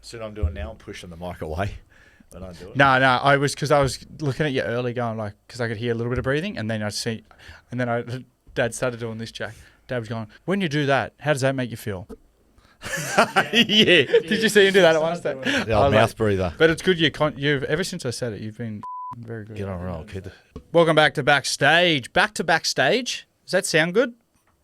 See what I'm doing now? I'm pushing the mic away when I do it. No, I was looking at you early, going like because I could hear a little bit of breathing, and then Dad started doing this, Jack. Dad was going, when you do that, how does that make you feel? Yeah. Did you see him do that at one stage? The old mouth breather. But it's good. You've ever since I said it, you've been very good. Get on roll, kid. Welcome back to Backstage. Back to Backstage. Does that sound good?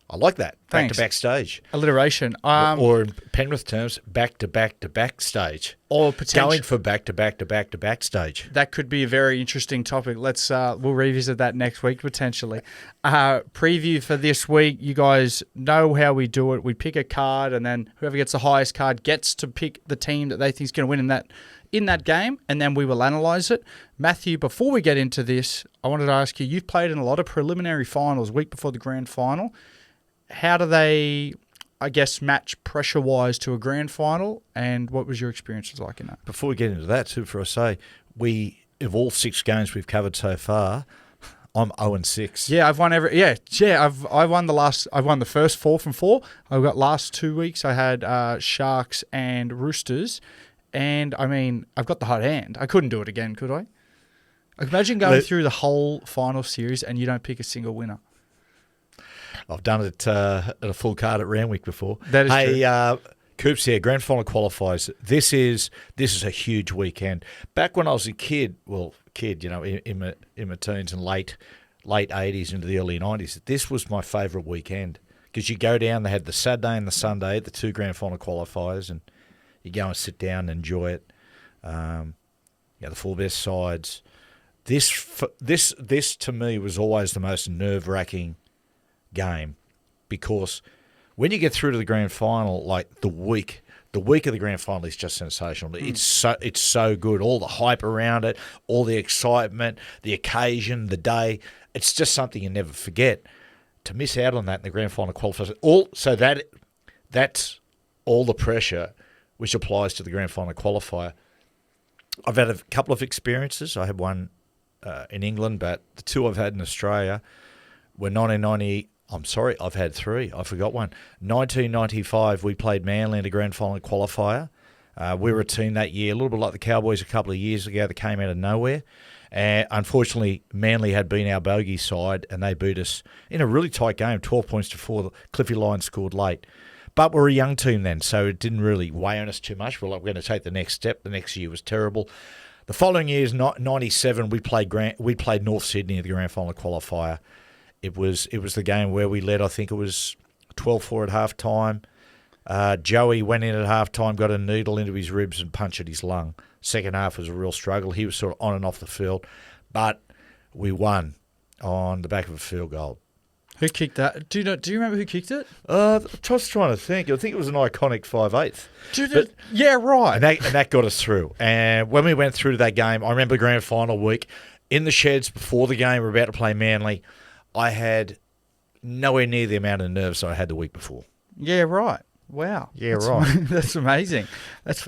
I like that. Back Thanks. to backstage. Alliteration. Or in Penrith terms, back to backstage. Or potentially Going for back to backstage. that could be a very interesting topic. Let's we'll revisit that next week potentially. Preview for this week. You guys know how we do it. We pick a card, and then whoever gets the highest card gets to pick the team that they think is going to win in that game, and then we will analyse it. Matthew, before we get into this, I wanted to ask you. You've played in a lot of preliminary finals week before the grand final. How do they, I guess, match pressure-wise to a grand final, and what was your experiences like in that? Before we get into that, too, for I say, of all 6 games we've covered so far, I'm 0-6. Yeah, I've won every. Yeah. I won the first 4 from 4. I've got last 2 weeks. I had Sharks and Roosters, and I mean, I've got the hot hand. I couldn't do it again, could I? Imagine going through the whole final series and you don't pick a single winner. I've done it at a full card at Randwick before. That is true. Coops here, grand final qualifiers. This is a huge weekend. Back when I was a kid, in my teens and late 80s into the early 90s, this was my favourite weekend because you go down. They had the Saturday and the Sunday, the 2 grand final qualifiers, and you go and sit down and enjoy it. The 4 best sides. This to me was always the most nerve-wracking game because when you get through to the grand final, like the week of the grand final is just sensational. It's so good. All the hype around it, all the excitement, the occasion, the day. It's just something you never forget. To miss out on that in the grand final qualifiers, that's all the pressure which applies to the grand final qualifier. I've had a couple of experiences. I had one in England, but the 2 I've had in Australia were 1990. I'm sorry, I've had 3. I forgot one. 1995, we played Manly in a grand final qualifier. We were a team that year, a little bit like the Cowboys a couple of years ago, that came out of nowhere. Unfortunately, Manly had been our bogey side, and they beat us in a really tight game, 12 points to 4. Cliffy Lyons scored late. But we're a young team then, so it didn't really weigh on us too much. We're like, we're going to take the next step. The next year was terrible. The following year, 97, we played North Sydney at the grand final qualifier. It was the game where we led. I think it was 12-4 at half-time. Joey went in at half-time, got a needle into his ribs and punctured his lung. Second half was a real struggle. He was sort of on and off the field. But we won on the back of a field goal. Who kicked that? Do you remember who kicked it? I was trying to think. I think it was an iconic 5/8. Yeah, right. And that got us through. And when we went through to that game, I remember the grand final week, in the sheds before the game, we're about to play Manly, I had nowhere near the amount of nerves I had the week before. Yeah, right. Wow. Yeah, right. That's amazing. That's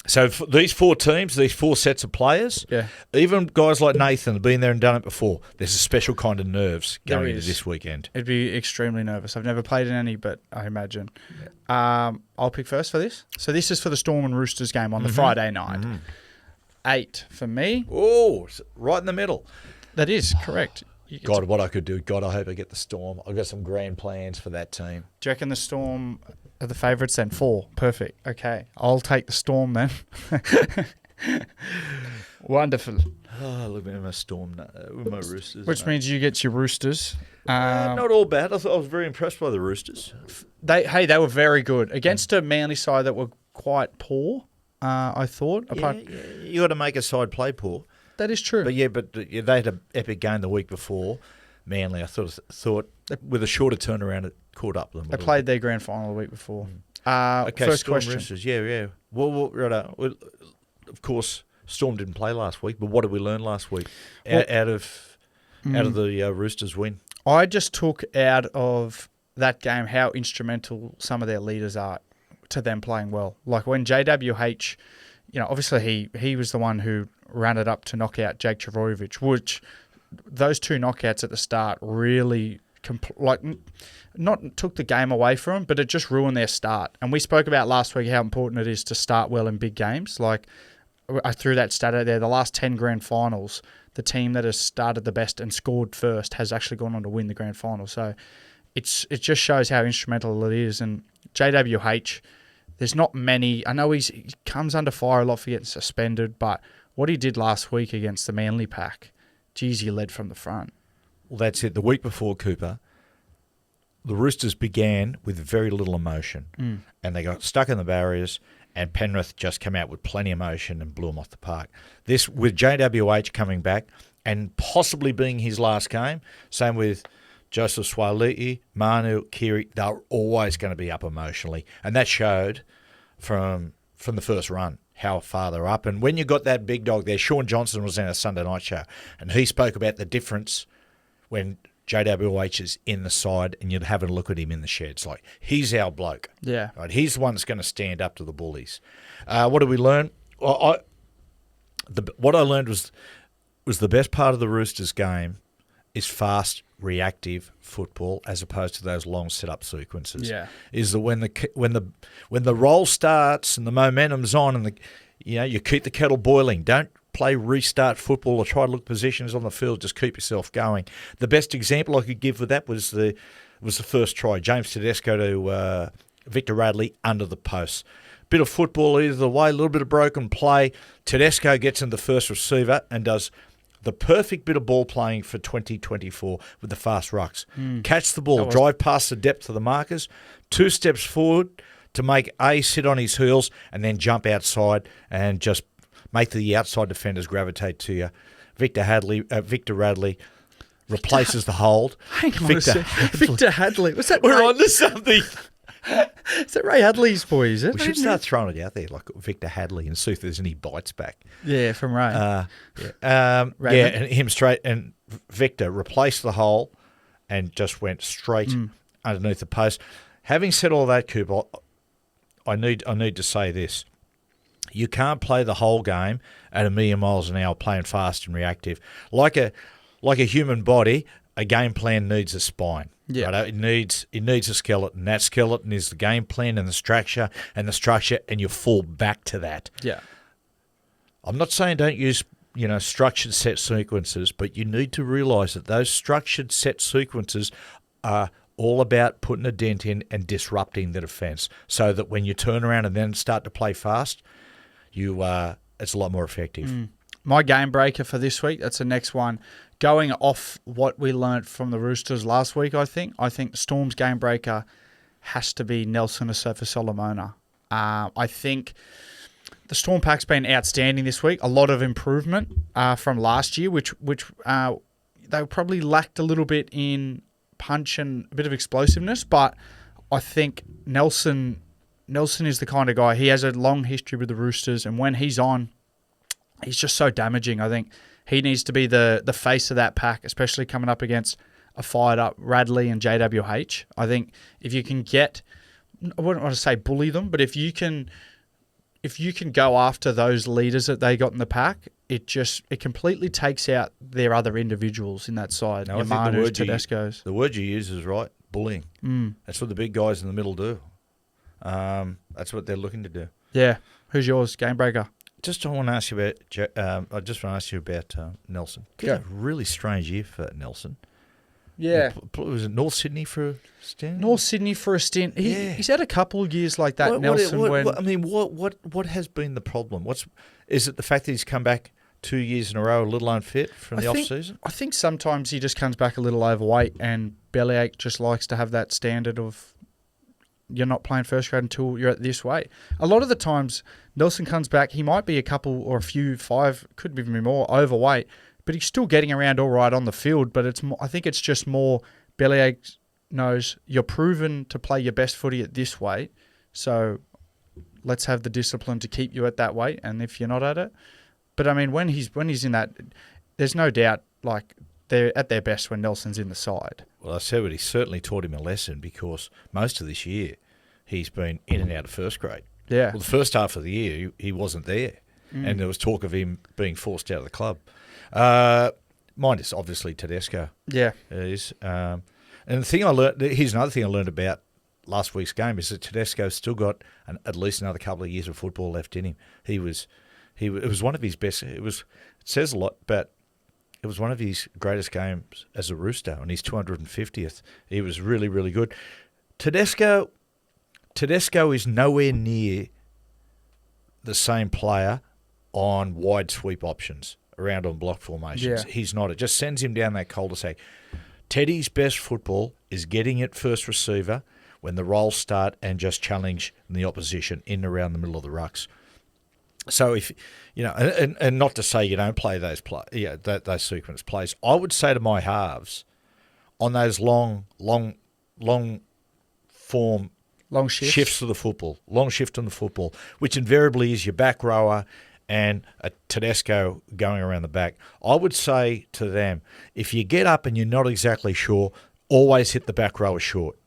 So for these 4 teams, these 4 sets of players, even guys like Nathan have been there and done it before, there's a special kind of nerves going into this weekend. It'd be extremely nervous. I've never played in any, but I imagine. I'll pick first for this. So this is for the Storm and Roosters game on the Friday night. 8 for me. Oh, right in the middle. That is correct. God, what I could do. God, I hope I get the Storm. I've got some grand plans for that team. Do you reckon the Storm are the favourites then? 4. Perfect. Okay. I'll take the Storm then. Wonderful. Oh, look at my Storm with my Roosters. Which means you get your Roosters. Not all bad. I was very impressed by the Roosters. They were very good. Against a Manly side that were quite poor, I thought. You got to make a side play poor. That is true. But they had an epic game the week before. Manly, I thought with a shorter turnaround, it caught up with them. They played their grand final the week before. Okay, first Storm question. Roosters, yeah. Well, of course, Storm didn't play last week, but what did we learn last week out of the Roosters win? I just took out of that game how instrumental some of their leaders are to them playing well. Like when JWH, obviously he was the one who ran it up to knock out Jake Travojevic, which those 2 knockouts at the start really not took the game away from them, but it just ruined their start. And we spoke about last week how important it is to start well in big games. Like, I threw that stat out there. The last 10 grand finals, the team that has started the best and scored first has actually gone on to win the grand final. So it just shows how instrumental it is. And JWH, there's not many. I know he comes under fire a lot for getting suspended, but what he did last week against the Manly pack, geez, he led from the front. Well, that's it. The week before Cooper, the Roosters began with very little emotion, and they got stuck in the barriers, and Penrith just came out with plenty of emotion and blew them off the park. This, with JWH coming back and possibly being his last game, same with Joseph Swaliti, Manu, Kiri, they're always going to be up emotionally, and that showed from the first run how far they're up. And when you got that big dog there, Sean Johnson was in a Sunday night show, and he spoke about the difference when JWH is in the side and you're having a look at him in the sheds. Like, he's our bloke. Yeah. Right? He's the one that's going to stand up to the bullies. What did we learn? What I learned was the best part of the Roosters game is fast, reactive football as opposed to those long set-up sequences. Yeah. Is that when the roll starts and the momentum's on and you keep the kettle boiling. Don't play restart football or try to look positions on the field. Just keep yourself going. The best example I could give of that was the first try. James Tedesco to Victor Radley under the post. Bit of football either way, a little bit of broken play. Tedesco gets in the first receiver and does the perfect bit of ball playing for 2024 with the fast rucks. Catch the ball, drive past the depth of the markers, 2 steps forward to make A sit on his heels and then jump outside and just make the outside defenders gravitate to you. Victor Radley replaces the hold. Hang on a second. Victor Hadley. Was that We're on to something. Is that Ray Hadley's boy, is it? We should start throwing it out there, like Victor Hadley, and see if there's any bites back. Yeah, from Ray. And him straight, and Victor replaced the hole and just went straight underneath the post. Having said all that, Cooper, I need to say this. You can't play the whole game at 1,000,000 miles an hour playing fast and reactive. Like a human body, a game plan needs a spine. Yeah. Right? It needs a skeleton. That skeleton is the game plan and the structure, and you fall back to that. Yeah. I'm not saying don't use structured set sequences, but you need to realise that those structured set sequences are all about putting a dent in and disrupting the defence, so that when you turn around and then start to play fast, it's a lot more effective. My game breaker for this week, that's the next one. Going off what we learnt from the Roosters last week, I think Storm's game breaker has to be Nelson Asofa-Solomona. I think the Storm pack's been outstanding this week. A lot of improvement from last year, which they probably lacked a little bit in punch and a bit of explosiveness. But I think Nelson is the kind of guy. He has a long history with the Roosters, and when he's on, he's just so damaging. I think he needs to be the face of that pack, especially coming up against a fired-up Radley and JWH. I think if you can I wouldn't want to say bully them, but if you can go after those leaders that they got in the pack, it completely takes out their other individuals in that side. No, Manus, Tedesco's. The word you use is right, bullying. That's what the big guys in the middle do. That's what they're looking to do. Yeah. Who's yours, game breaker? I want to ask you about Nelson. It's a really strange year for Nelson. Yeah. Was it North Sydney for a stint? North Sydney for a stint. He's had a couple of years like that, Nelson. What has been the problem? Is it the fact that he's come back 2 years in a row a little unfit from the off-season? I think sometimes he just comes back a little overweight, and bellyache just likes to have that standard of you're not playing first grade until you're at this weight. A lot of the times, Nelson comes back, he might be a couple or a few, 5, could even be more, overweight, but he's still getting around all right on the field. But I think it's just more bellyache knows you're proven to play your best footy at this weight, so let's have the discipline to keep you at that weight, and if you're not at it. But I mean, when he's in that, there's no doubt, like, they're at their best when Nelson's in the side. Well, I said, but he certainly taught him a lesson, because most of this year he's been in and out of first grade. Yeah. Well, the first half of the year he wasn't there, and there was talk of him being forced out of the club. Mine is obviously Tedesco. Yeah. It is. And the thing I learned, here's another thing I learned about last week's game is that Tedesco's still got at least another couple of years of football left in him. It was one of his best. It says a lot, but it was one of his greatest games as a Rooster on his 250th. He was really, really good. Tedesco is nowhere near the same player on wide sweep options around on block formations. Yeah. He's not. It just sends him down that cul-de-sac. Teddy's best football is getting it first receiver when the rolls start and just challenge the opposition in and around the middle of the rucks. So if and not to say you don't play those those sequence plays, I would say to my halves on those long form Long shifts to the football, long shift on the football, which invariably is your back rower and a Tedesco going around the back. I would say to them, if you get up and you're not exactly sure, always hit the back rower short.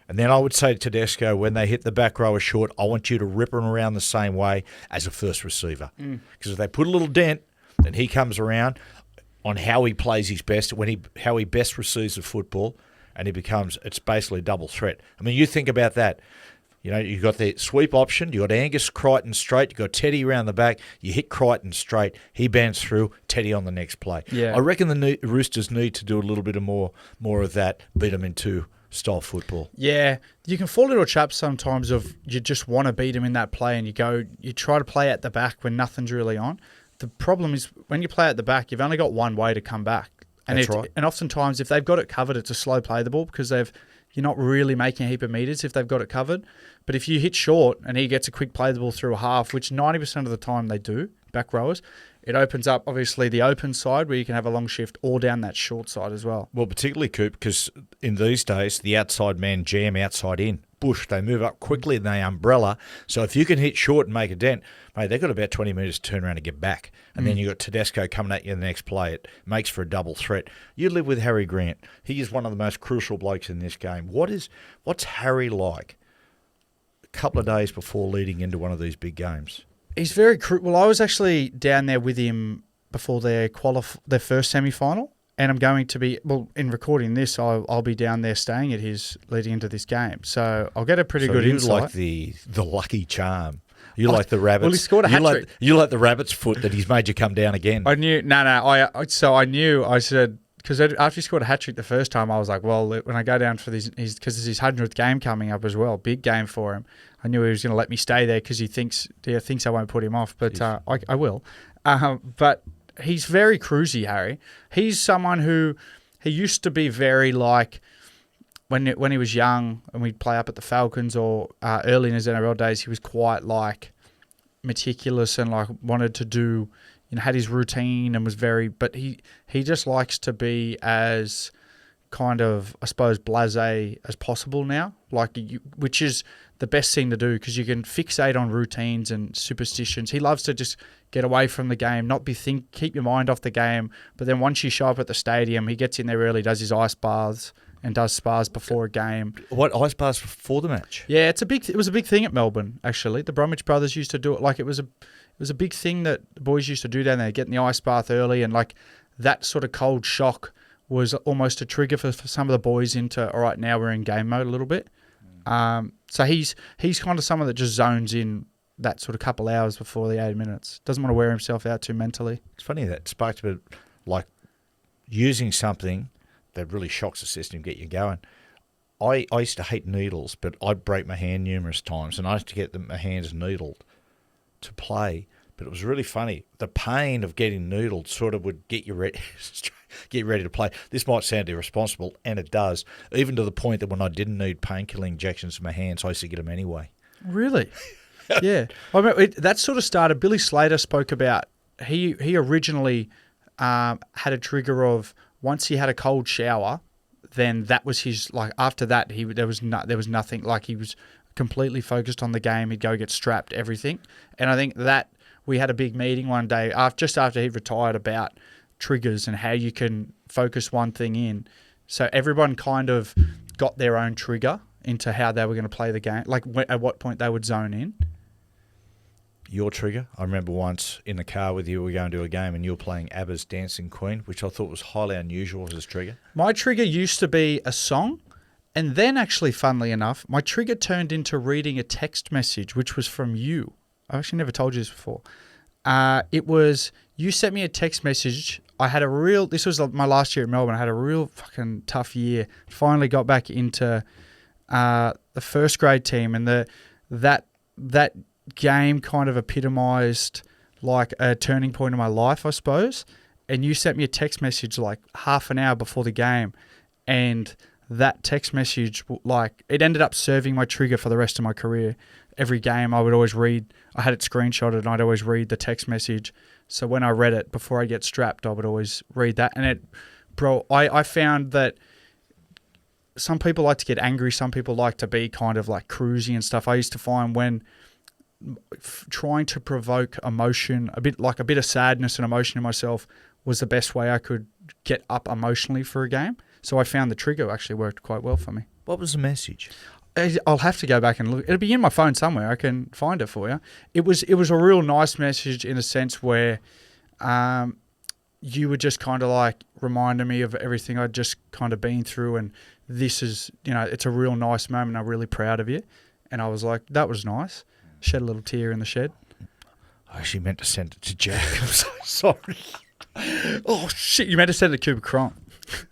And then I would say to Tedesco, when they hit the back rower short, I want you to rip them around the same way as a first receiver. Because if they put a little dent, then he comes around on how he plays his best, how he best receives the football, and it's basically a double threat. I mean, you think about that. You've got the sweep option, you've got Angus Crichton straight, you've got Teddy around the back, you hit Crichton straight, he bends through, Teddy on the next play. Yeah. I reckon the Roosters need to do a little bit of more of that, beat them into style football. Yeah, you can fall into a trap sometimes of you just want to beat them in that play and you try to play at the back when nothing's really on. The problem is when you play at the back, you've only got one way to come back. And That's right. And oftentimes if they've got it covered, it's a slow play the ball because you're not really making a heap of meters if they've got it covered. But if you hit short and he gets a quick play the ball through a half, which 90% of the time they do, back rowers, it opens up, obviously, the open side where you can have a long shift or down that short side as well. Well, particularly, Coop, because in these days, the outside man jam outside in. Bush, they move up quickly and they umbrella. So if you can hit short and make a dent, mate, they've got about 20 metres to turn around and get back. And then you've got Tedesco coming at you in the next play. It makes for a double threat. You live with Harry Grant. He is one of the most crucial blokes in this game. What's Harry like a couple of days before leading into one of these big games? He's very well. I was actually down there with him before their first semi-final, and I'm going to be in recording this. I'll be down there staying at his leading into this game, so I'll get a pretty good insight. You like the lucky charm. You like the rabbits. Well, he scored a hat trick. You like the rabbit's foot that he's made you come down again. I knew. I knew. I said because after he scored a hat trick the first time, I was like, well, when I go down for because it's his 100th game coming up as well, big game for him. I knew he was going to let me stay there because he thinks I won't put him off, but I will. But he's very cruisy, Harry. He's someone who he used to be very like when he was young and we'd play up at the Falcons or early in his NRL days. He was quite like meticulous and like wanted to do, had his routine and was very. But he just likes to be as kind of, I suppose, blasé as possible now, which is the best thing to do because you can fixate on routines and superstitions. He loves to just get away from the game, keep your mind off the game. But then once you show up at the stadium, he gets in there early, does his ice baths and does spas before a game. What ice baths before the match? Yeah, it was a big thing at Melbourne actually. The Bromwich brothers used to do it. Like it was a big thing that the boys used to do down there, getting the ice bath early, and like that sort of cold shock was almost a trigger for some of the boys into, all right, now we're in game mode a little bit. So he's kind of someone that just zones in that sort of couple hours before the 80 minutes. Doesn't want to wear himself out too mentally. It's funny that sparked a bit like using something that really shocks the system, get you going. I used to hate needles, but I'd break my hand numerous times, and I used to get my hands needled to play. But it was really funny. The pain of getting needled sort of would get you ready to play. This might sound irresponsible, and it does, even to the point that when I didn't need painkilling injections in my hands, I used to get them anyway. Really? Yeah. I mean, that sort of started. Billy Slater spoke about, he originally had a trigger of once he had a cold shower, then that was his, like after that, there was nothing, like he was completely focused on the game. He'd go get strapped, everything. And I think that we had a big meeting one day just after he retired about triggers and how you can focus one thing in. So everyone kind of got their own trigger into how they were going to play the game, like at what point they would zone in. your trigger? I remember once in the car with you, we were going to a game and you were playing ABBA's Dancing Queen, which I thought was highly unusual as a trigger. My trigger used to be a song, and then actually, funnily enough, my trigger turned into reading a text message, which was from you. I've actually never told you this before. It was, you sent me a text message. This was my last year at Melbourne. I had a real fucking tough year. Finally got back into the first grade team, and that game kind of epitomised like a turning point in my life, I suppose. And you sent me a text message like half an hour before the game, and that text message, like, it ended up serving my trigger for the rest of my career. Every game I would always read, I had it screenshotted, and I'd always read the text message. So when I read it before I get strapped, I would always read that. And I found that some people like to get angry. Some people like to be kind of like cruisy and stuff. I used to find when trying to provoke emotion, a bit of sadness and emotion in myself was the best way I could get up emotionally for a game. So I found the trigger actually worked quite well for me. What was the message? I'll have to go back and look. It'll be in my phone somewhere. I can find it for you. It was a real nice message in a sense where you were just kind of like reminding me of everything I'd just kind of been through, and this is, it's a real nice moment. I'm really proud of you. And I was like, that was nice. Shed a little tear in the shed. I actually meant to send it to Jack. I'm so sorry. Oh, shit. You meant to send it to Cuba Cron.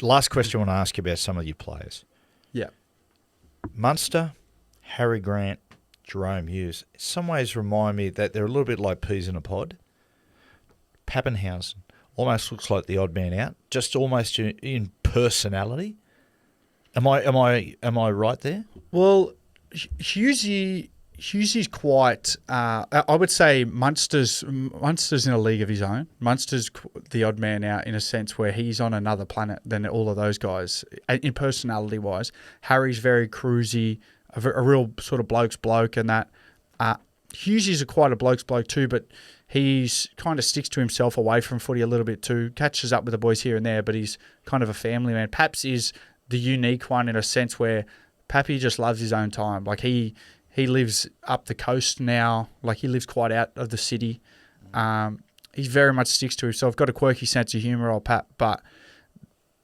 Last question I want to ask you about some of your players. Yeah. Munster, Harry Grant, Jerome Hughes, in some ways remind me that they're a little bit like peas in a pod. Pappenhausen almost looks like the odd man out, just almost in personality. Am I right there? Well, Hughesy's quite. I would say Munster's in a league of his own. Munster's the odd man out in a sense where he's on another planet than all of those guys in personality wise. Harry's very cruisy, a real sort of bloke's bloke, and that. Hughesy's quite a bloke's bloke too, but he's kind of sticks to himself away from footy a little bit too. Catches up with the boys here and there, but he's kind of a family man. Paps is the unique one in a sense where Pappy just loves his own time. Like he lives up the coast now. Like he lives quite out of the city. He very much sticks to himself. Got a quirky sense of humour, old Pap. But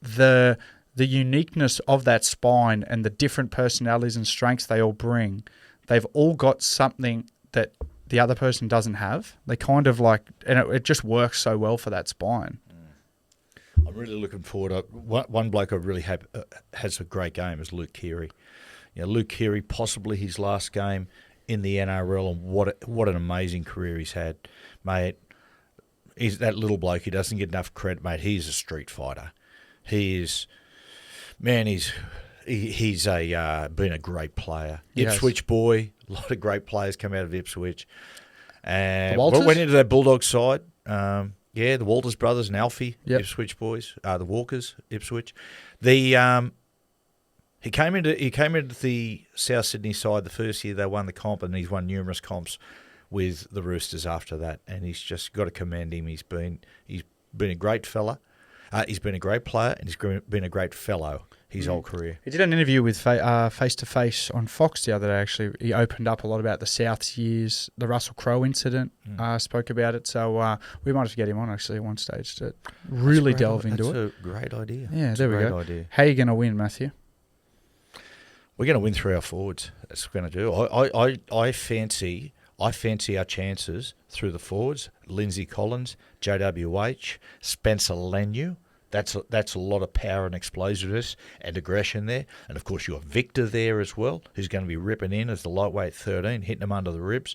the uniqueness of that spine and the different personalities and strengths they all bring, they've all got something that the other person doesn't have. They kind of like, and it just works so well for that spine. I'm really looking forward. One bloke I really hope has a great game is Luke Keary. Luke Keary, possibly his last game in the NRL, and what an amazing career he's had, mate. He's that little bloke. He doesn't get enough credit, mate. He's a street fighter. He is, man. He's been a great player. Yes. Ipswich boy. A lot of great players come out of Ipswich, and Walters? went into that Bulldog side. The Walters brothers and Alfie, yep. Ipswich boys, the Walkers, Ipswich. He came into the South Sydney side the first year they won the comp, and he's won numerous comps with the Roosters after that. And he's just got to commend him. He's been a great fella. He's been a great player, and he's been a great fellow his whole career. He did an interview with Face to Face on Fox the other day. Actually, he opened up a lot about the South's years, the Russell Crowe incident. Spoke about it. So we might have to get him on actually at one stage to really delve into it. That's a great idea. Yeah, there we go. Idea. How are you going to win, Matthew? We're going to win through our forwards. That's what we're going to do. I fancy our chances through the forwards. Lindsay Collins, JWH, Spencer Lanu. That's a lot of power and explosiveness and aggression there. And, of course, you have Victor there as well, who's going to be ripping in as the lightweight 13, hitting them under the ribs.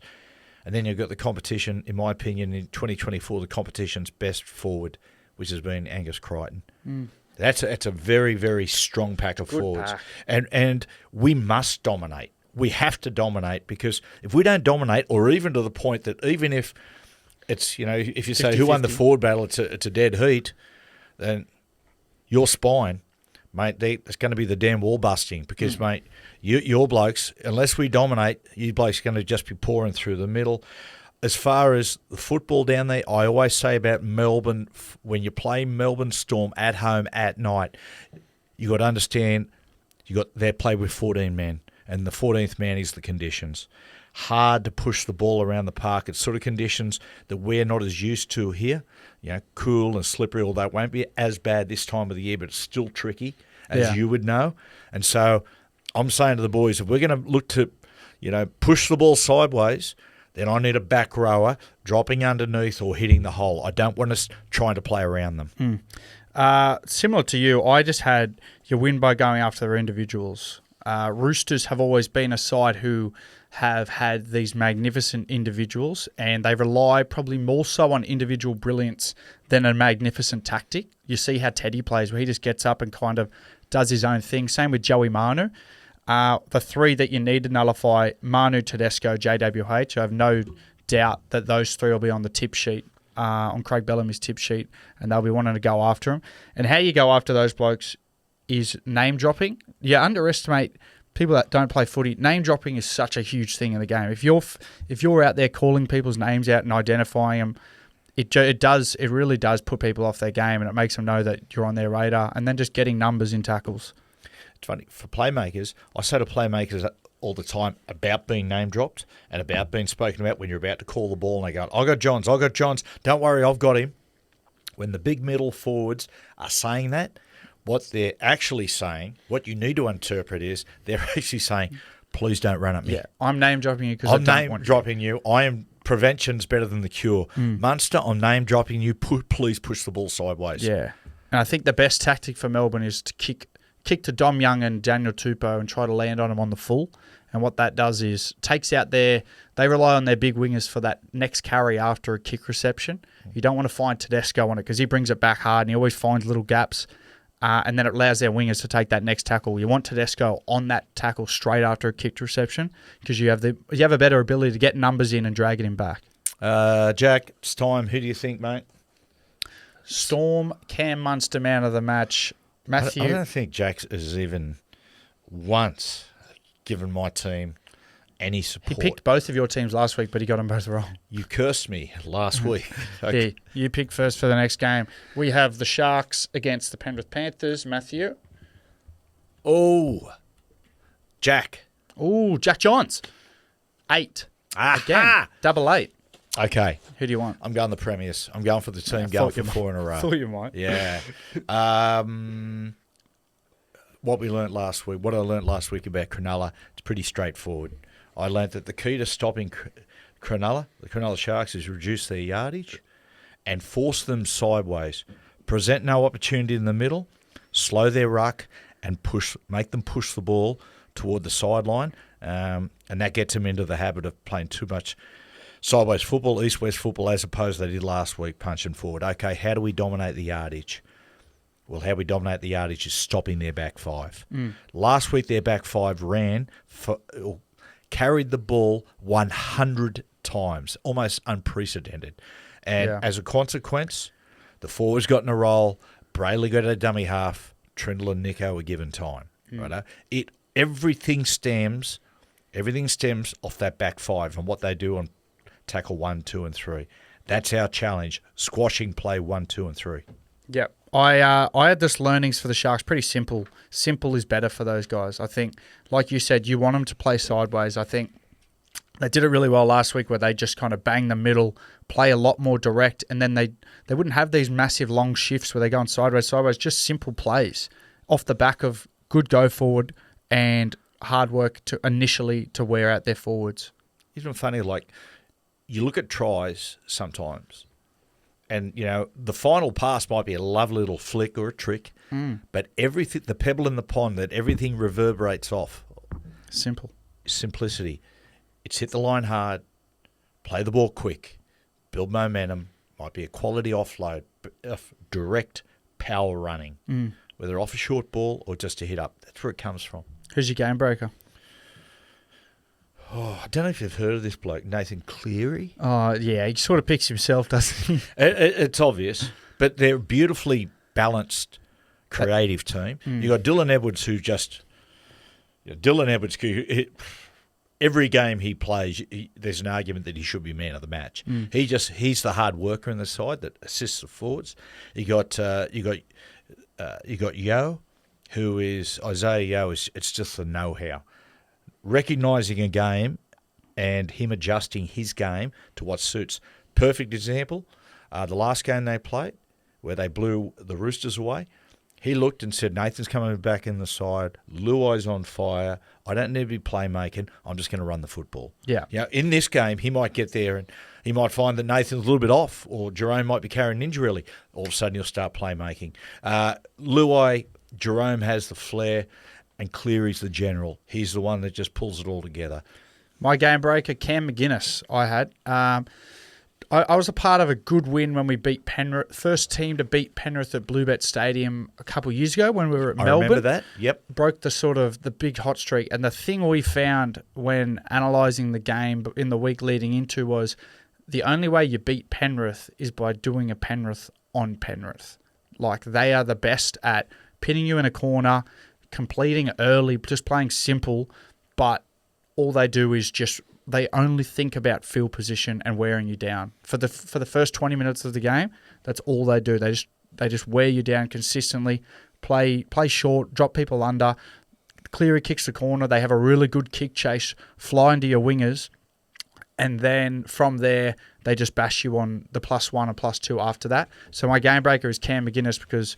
And then you've got the competition, in my opinion, in 2024, the competition's best forward, which has been Angus Crichton. That's a very, very strong pack of forwards. And we must dominate. We have to dominate, because if we don't dominate, or even to the point that even if it's, if you say 50-50. Who won the forward battle, it's a dead heat, then your spine, mate, it's going to be the damn wall busting, because, mate, your blokes, unless we dominate, you blokes are going to just be pouring through the middle. As far as the football down there, I always say about Melbourne, when you play Melbourne Storm at home at night, you got to understand they play with 14 men, and the 14th man is the conditions. hard to push the ball around the park. It's sort of conditions that we're not as used to here. Cool and slippery, although it won't be as bad this time of the year, but it's still tricky, as you would know. And so I'm saying to the boys, if we're going to look to, push the ball sideways, then I need a back rower dropping underneath or hitting the hole. I don't want us trying to play around them. Similar to you, I just had your win by going after their individuals. Roosters have always been a side who have had these magnificent individuals, and they rely probably more so on individual brilliance than a magnificent tactic. You see how Teddy plays, where he just gets up and kind of does his own thing. Same with Joey Manu. The three that you need to nullify, Manu, Tedesco, JWH, I have no doubt that those three will be on the tip sheet, on Craig Bellamy's tip sheet, and they'll be wanting to go after him. And how you go after those blokes is name dropping. You underestimate people that don't play footy. Name dropping is such a huge thing in the game. If you're out there calling people's names out and identifying them, it really does put people off their game, and it makes them know that you're on their radar. And then just getting numbers in tackles. It's funny for playmakers. I say to playmakers all the time about being name dropped and about being spoken about when you're about to call the ball, and they go, "I got Johns. Don't worry, I've got him." When the big middle forwards are saying that, what they're actually saying, what you need to interpret is they're actually saying, "Please don't run at me." Yeah, I'm name dropping you because I don't want you. I'm name dropping you. Prevention's better than the cure. Munster, I'm name dropping you. Please push the ball sideways. Yeah, and I think the best tactic for Melbourne is to kick to Dom Young and Daniel Tupou and try to land on them on the full. And what that does is takes out they rely on their big wingers for that next carry after a kick reception. You don't want to find Tedesco on it because he brings it back hard and he always finds little gaps. And then it allows their wingers to take that next tackle. You want Tedesco on that tackle straight after a kicked reception because you have a better ability to get numbers in and dragging him back. Jack, it's time. Who do you think, mate? Storm, Cam Munster, man of the match. Matthew. I don't think Jack has even once given my team any support. He picked both of your teams last week, but he got them both wrong. You cursed me last week. Okay. Yeah, you pick first for the next game. We have the Sharks against the Penrith Panthers. Matthew. Oh, Jack. Oh, Jack Johns. 8. Aha! Again, double 8. Okay. Who do you want? I'm going the Premiers. I'm going for the team going for 4 in a row. Thought you might. Yeah. What I learnt last week about Cronulla, it's pretty straightforward. I learnt that the key to stopping Cronulla, the Cronulla Sharks, is reduce their yardage and force them sideways. Present no opportunity in the middle, slow their ruck, and make them push the ball toward the sideline, and that gets them into the habit of playing too much sideways football, east-west football, as opposed to they did last week, punching forward. Okay, how do we dominate the yardage? Well, how we dominate the yardage is stopping their back five. Last week, their back five carried the ball 100 times, almost unprecedented. And as a consequence, the forwards got in a roll, Brayley got a dummy half, Trindle and Nico were given time. Right? Everything stems off that back five and what they do on tackle 1, 2, and 3. That's our challenge, squashing play 1, 2, and 3. Yep. I had this learnings for the Sharks. Pretty simple. Simple is better for those guys. I think, like you said, you want them to play sideways. I think they did it really well last week where they just kind of bang the middle, play a lot more direct, and then they wouldn't have these massive long shifts where they're going sideways, just simple plays off the back of good go forward and hard work to initially to wear out their forwards. Isn't it funny, like, you look at tries sometimes, and, the final pass might be a lovely little flick or a trick, but everything, the pebble in the pond that everything reverberates off. Simplicity. It's hit the line hard, play the ball quick, build momentum, might be a quality offload, direct power running, whether off a short ball or just to hit up. That's where it comes from. Who's your game breaker? Oh, I don't know if you've heard of this bloke, Nathan Cleary. Oh, yeah, he sort of picks himself, doesn't he? It's obvious, but they're a beautifully balanced, creative team. You got Dylan Edwards, who just every game he plays, there's an argument that he should be man of the match. He's the hard worker in the side that assists the forwards. You got Yeo, who is Isaiah Yeo. It's just the know-how. Recognising a game and him adjusting his game to what suits. Perfect example, the last game they played, where they blew the Roosters away, he looked and said, Nathan's coming back in the side, Luai's on fire, I don't need to be playmaking, I'm just going to run the football. Yeah. In this game, he might get there and he might find that Nathan's a little bit off, or Jerome might be carrying an injury early. All of a sudden, he'll start playmaking. Luai, Jerome has the flair, and Cleary's the general. He's the one that just pulls it all together. My game breaker, Cam McGuinness, I had. I was a part of a good win when we beat Penrith. First team to beat Penrith at Bluebet Stadium a couple of years ago when we were at Melbourne. I remember that, yep. Broke the big hot streak. And the thing we found when analysing the game in the week leading into was the only way you beat Penrith is by doing a Penrith on Penrith. Like, they are the best at pinning you in a corner, completing early, just playing simple, but all they do is they only think about field position and wearing you down. For the first 20 minutes of the game, that's all they do. They just wear you down consistently, play short, drop people under. Cleary kicks the corner. They have a really good kick chase, fly into your wingers, and then from there, they just bash you on the +1 or +2 after that. So my game breaker is Cam McGuinness, because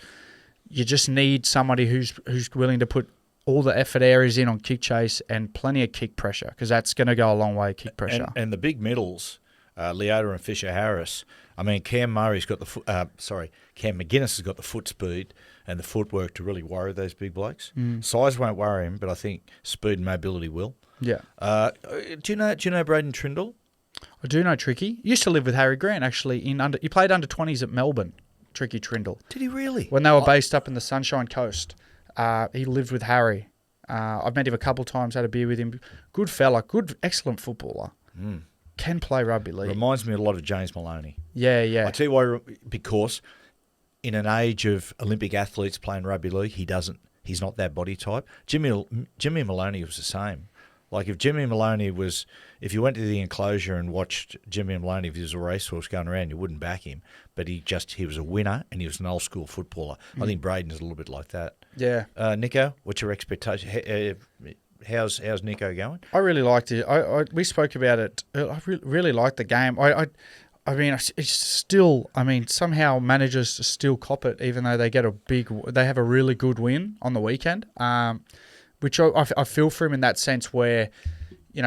you just need somebody who's willing to put all the effort areas in on kick chase and plenty of kick pressure, because that's going to go a long way, kick pressure. And the big middles, Leota and Fisher-Harris, I mean, Cam McGuinness has got the foot speed and the footwork to really worry those big blokes. Size won't worry him, but I think speed and mobility will. Yeah. Do you know Braden Trindle? I do know Tricky. Used to live with Harry Grant, actually. He played under 20s at Melbourne, Tricky Trindle. Did he really? When they were based up in the Sunshine Coast. He lived with Harry. I've met him a couple of times, had a beer with him. Good fella, excellent footballer. Can play rugby league. Reminds me a lot of James Maloney. Yeah. I tell you why, because in an age of Olympic athletes playing rugby league, he's not that body type. Jimmy Maloney was the same. Like, if you went to the enclosure and watched Jimmy Maloney, if he was a racehorse going around, you wouldn't back him. But he was a winner, and he was an old school footballer. I think Braden is a little bit like that. Yeah. Nico, what's your expectation? How's Nico going? I really liked it. We spoke about it. I really liked the game. I mean, it's still. I mean, somehow managers still cop it, even though they have a really good win on the weekend. Which I feel for him in that sense, where,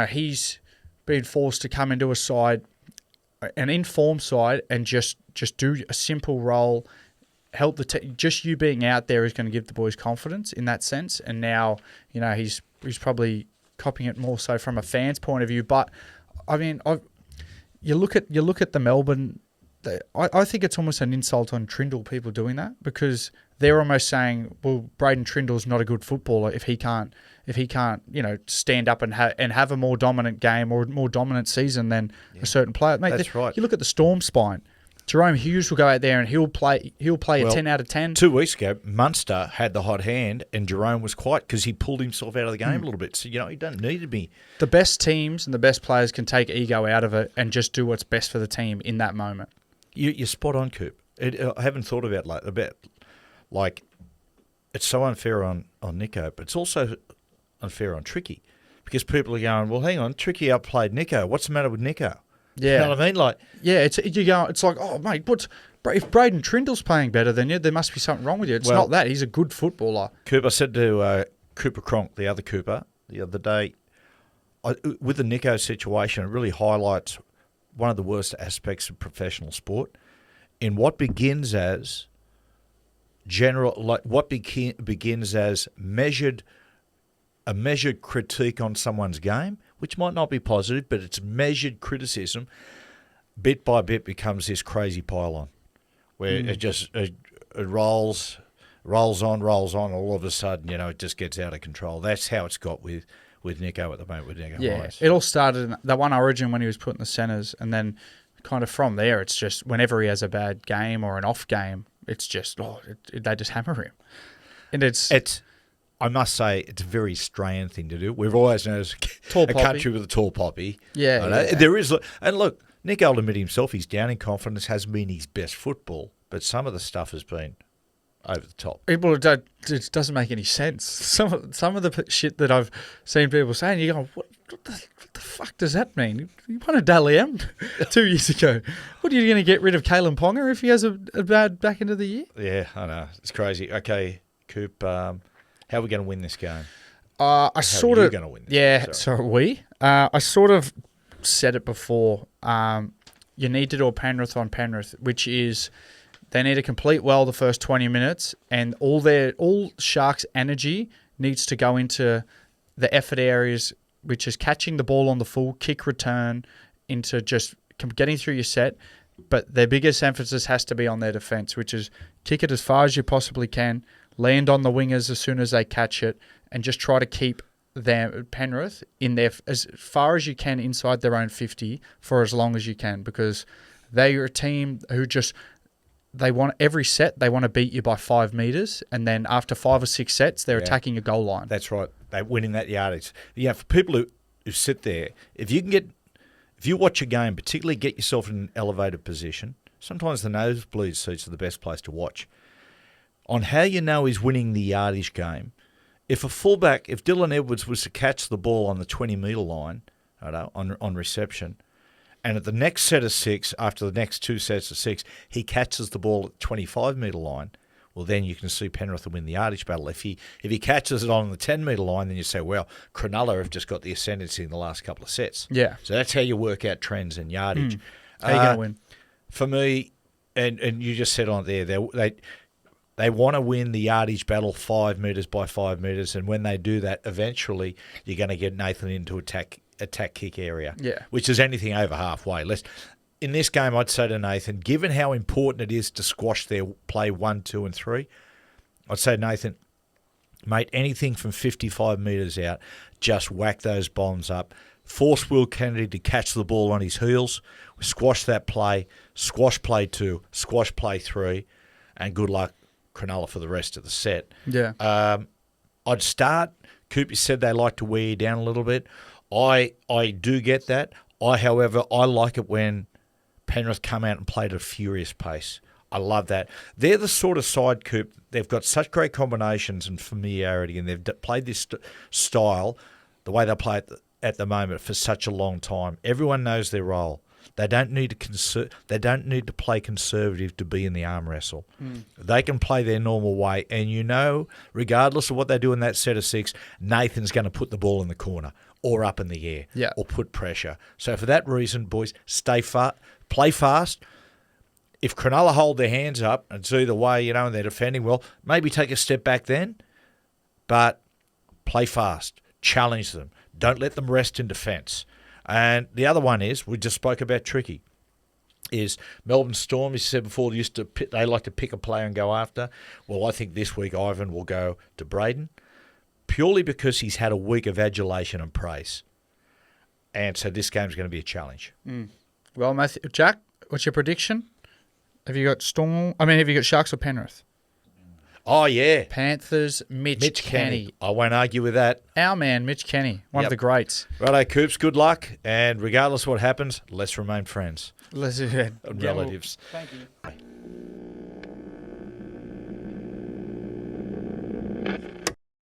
he's been forced to come into a side, an informed side, and just do a simple role, help just you being out there is going to give the boys confidence in that sense. And now, he's probably copying it more so from a fan's point of view. But I mean, you look at the Melbourne. I think it's almost an insult on Trindle, people doing that, because they're almost saying, well, Braden Trindle's not a good footballer if he can't stand up and have a more dominant game or more dominant season than a certain player. Mate, that's right. You look at the Storm spine. Jerome Hughes will go out there and he'll play a 10 out of 10. 2 weeks ago, Munster had the hot hand and Jerome was quiet because he pulled himself out of the game a little bit. So, he don't need to be. The best teams and the best players can take ego out of it and just do what's best for the team in that moment. You're spot on, Coop. I haven't thought about it's so unfair on Nico, but it's also unfair on Tricky, because people are going, well, hang on, Tricky outplayed Nico. What's the matter with Nico? Yeah, you know what I mean? It's like, oh mate, if Braden Trindle's playing better than you, there must be something wrong with you. It's not that. He's a good footballer. Coop, I said to Cooper Cronk, the other Cooper, the other day, with the Nico situation, it really highlights one of the worst aspects of professional sport, in what begins as begins as a measured critique on someone's game, which might not be positive, but it's measured criticism, bit by bit becomes this crazy pile-on, where it rolls on, all of a sudden, it just gets out of control. That's how it's got with Nico at the moment, with Nico Hynes. It all started in that one Origin when he was put in the centres, and then kind of from there, it's just whenever he has a bad game or an off game, it's just, they just hammer him. And I must say, it's a very Australian thing to do. We've always known as tall a country with a tall poppy. Yeah. There is, and look, Nick will admit himself, he's down in confidence, hasn't been his best football, but some of the stuff has been over the top. It doesn't make any sense. Some of the shit that I've seen people saying, you go, what the fuck does that mean? You won a Dally M 2 years ago. What, are you going to get rid of Kalen Ponga if he has a bad back end of the year? Yeah, I know. It's crazy. Okay, Coop, how are we going to win this game? Going to win this game? Sorry, I sort of said it before. You need to do a Penrith on Penrith, which is they need to complete well the first 20 minutes, and all Sharks' energy needs to go into the effort areas, which is catching the ball on the full kick return into just getting through your set. But their biggest emphasis has to be on their defence, which is kick it as far as you possibly can, land on the wingers as soon as they catch it, and just try to keep Penrith in there as far as you can inside their own 50 for as long as you can, because they are a team who they want every set, they want to beat you by 5 metres, and then after 5 or 6 sets, they're attacking your goal line. That's right. They're winning that yardage. Yeah, for people who sit there, if you watch a game, particularly get yourself in an elevated position, sometimes the nosebleed seats are the best place to watch. On how you know he's winning the yardage game, if Dylan Edwards was to catch the ball on the 20-metre line, on reception, and at the next set of 6, after the next 2 sets of 6, he catches the ball at the 25-metre line, well, then you can see Penrith win the yardage battle. If he catches it on the 10-metre line, then you say, well, Cronulla have just got the ascendancy in the last couple of sets. Yeah. So that's how you work out trends and yardage. How are you going to win? For me, and you just said on it there, they want to win the yardage battle 5 metres by 5 metres, and when they do that, eventually you're going to get Nathan into attack kick area, which is anything over halfway. In this game, I'd say to Nathan, given how important it is to squash their play 1, 2 and 3, I'd say, Nathan, mate, anything from 55 metres out, just whack those bombs up. Force Will Kennedy to catch the ball on his heels, squash that play, squash play 2, squash play 3, and good luck, Cronulla, for the rest of the set. Yeah. I'd start. Coop said they like to wear you down a little bit. I do get that. However, I like it when Penrith come out and play at a furious pace. I love that. They're the sort of side, Coop, they've got such great combinations and familiarity, and they've played this style, the way they play at the moment, for such a long time. Everyone knows their role. They don't need to play conservative to be in the arm wrestle. They can play their normal way, and regardless of what they do in that set of 6, Nathan's going to put the ball in the corner or up in the air, or put pressure. So for that reason, boys, play fast. If Cronulla hold their hands up, and it's either way, and they're defending well, maybe take a step back then, but play fast, challenge them, don't let them rest in defence. And the other one is, we just spoke about tricky, is Melbourne Storm, as you said before, they like to pick a player and go after. Well, I think this week Ivan will go to Braden, purely because he's had a week of adulation and praise. And so this game's going to be a challenge. Well, Jack, what's your prediction? Have you got Sharks or Penrith? Oh, yeah. Panthers, Mitch Kenny. I won't argue with that. Our man, Mitch Kenny, one of the greats. Righto, Coops, good luck. And regardless of what happens, let's remain friends. Let's relatives. Thank you.